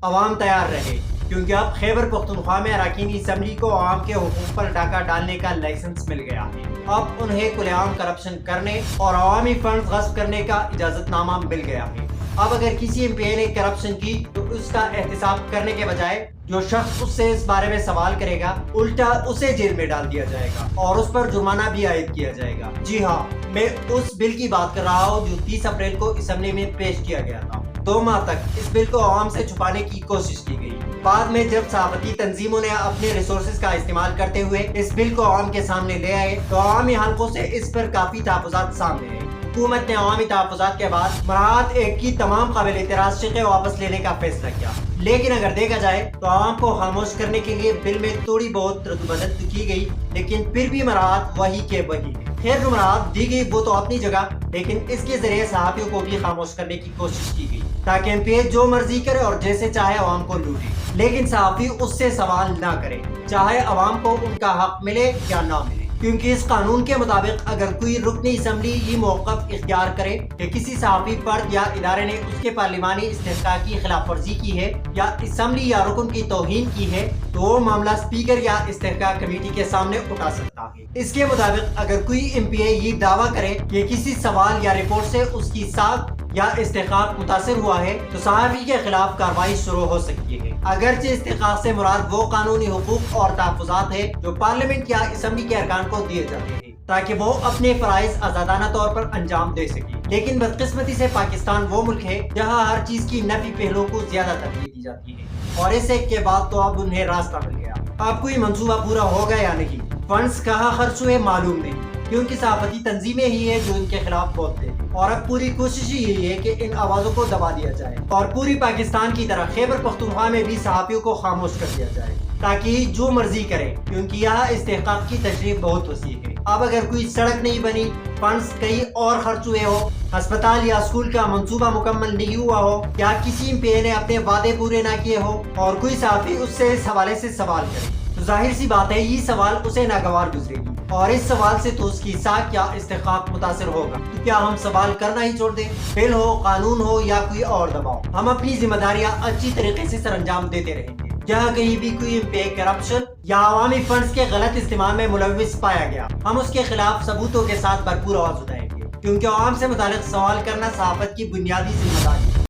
عوام تیار رہے، کیونکہ اب خیبر پختونخوا میں اراکین اسمبلی کو عوام کے حقوق پر ڈاکہ ڈالنے کا لائسنس مل گیا ہے۔ اب انہیں کھلے عام کرپشن کرنے اور عوامی فنڈز غصب کرنے کا اجازت نامہ مل گیا ہے۔ اب اگر کسی ایم پی اے نے کرپشن کی تو اس کا احتساب کرنے کے بجائے جو شخص اس سے اس بارے میں سوال کرے گا الٹا اسے جیل میں ڈال دیا جائے گا اور اس پر جرمانہ بھی عائد کیا جائے گا۔ جی ہاں، میں اس بل کی بات کر رہا ہوں جو 30 اپریل کو اسمبلی میں پیش کیا گیا تھا۔ 2 ماہ تک اس بل کو عوام سے چھپانے کی کوشش کی گئی۔ بعد میں جب صحافتی تنظیموں نے اپنے ریسورسز کا استعمال کرتے ہوئے اس بل کو عوام کے سامنے لے آئے تو عوامی حلقوں سے اس پر کافی تحفظات سامنے آئے۔ حکومت نے عوامی تحفظات کے بعد مراعات ایکٹ کی تمام قابل اعتراض شقیں واپس لینے کا فیصلہ کیا، لیکن اگر دیکھا جائے تو عوام کو خاموش کرنے کے لیے بل میں تھوڑی بہت ردوبدل کی گئی، لیکن پھر بھی مراعات وہی کے وہی ہے۔ خیر، جو مراعات دی گئی وہ تو اپنی جگہ، لیکن اس کے ذریعے صحافیوں کو بھی خاموش کرنے کی کوشش کی گئی تاکہ ایم پی اے جو مرضی کرے اور جیسے چاہے عوام کو لوٹے، لیکن صحافی اس سے سوال نہ کرے، چاہے عوام کو ان کا حق ملے یا نہ ملے۔ کیونکہ اس قانون کے مطابق اگر کوئی رکن اسمبلی یہ موقف اختیار کرے کہ کسی صحافی فرد یا ادارے نے اس کے پارلیمانی استحقاق کی خلاف ورزی کی ہے یا اسمبلی یا رکن کی توہین کی ہے تو وہ معاملہ اسپیکر یا استحقاق کمیٹی کے سامنے اٹھا سکتا ہے۔ اس کے مطابق اگر کوئی ایم پی اے یہ دعویٰ کرے کہ کسی سوال یا رپورٹ سے اس کی ساکھ یا استحقاق متاثر ہوا ہے تو صحافی کے خلاف کارروائی شروع ہو سکتی ہے، اگرچہ استحقاق سے مراد وہ قانونی حقوق اور تحفظات ہے جو پارلیمنٹ یا اسمبلی کے ارکان کو دیے جاتے ہیں تاکہ وہ اپنے فرائض آزادانہ طور پر انجام دے سکیں۔ لیکن بدقسمتی سے پاکستان وہ ملک ہے جہاں ہر چیز کی نفی پہلوؤں کو زیادہ ترجیح دی جاتی ہے، اور اس ایک کے بعد تو اب انہیں راستہ مل گیا۔ اب کوئی منصوبہ پورا ہوگا یا نہیں، فنڈز کہاں خرچ ہوئے معلوم نہیں، کیونکہ صحافتی تنظیمیں ہی ہیں جو ان کے خلاف بولتے ہیں، اور اب پوری کوشش یہی ہے کہ ان آوازوں کو دبا دیا جائے اور پوری پاکستان کی طرح خیبر پختونخوا میں بھی صحافیوں کو خاموش کر دیا جائے تاکہ جو مرضی کرے، کیونکہ یہاں استحقاق کی تشریح بہت وسیع ہے۔ اب اگر کوئی سڑک نہیں بنی، فنڈز کہیں اور خرچ ہوئے ہو، ہسپتال یا اسکول کا منصوبہ مکمل نہیں ہوا ہو، یا کسی ایم پی اے نے اپنے وعدے پورے نہ کیے ہو اور کوئی صحافی اس سے اس حوالے سے سوال کرے تو ظاہر سی بات ہے یہ سوال اسے ناگوار گزرے گی، اور اس سوال سے تو اس کی ساکھ یا استحقاق متاثر ہوگا۔ تو کیا ہم سوال کرنا ہی چھوڑ دیں؟ بل ہو، قانون ہو یا کوئی اور دباؤ، ہم اپنی ذمہ داریاں اچھی طریقے سے سر انجام دیتے رہیں گے۔ جہاں کہیں بھی کوئی ایم پی اے کرپشن یا عوامی فنڈز کے غلط استعمال میں ملوث پایا گیا، ہم اس کے خلاف ثبوتوں کے ساتھ بھرپور آواز اٹھائیں گے، کیونکہ عوام سے متعلق سوال کرنا صحافت کی بنیادی ذمہ داری ہے۔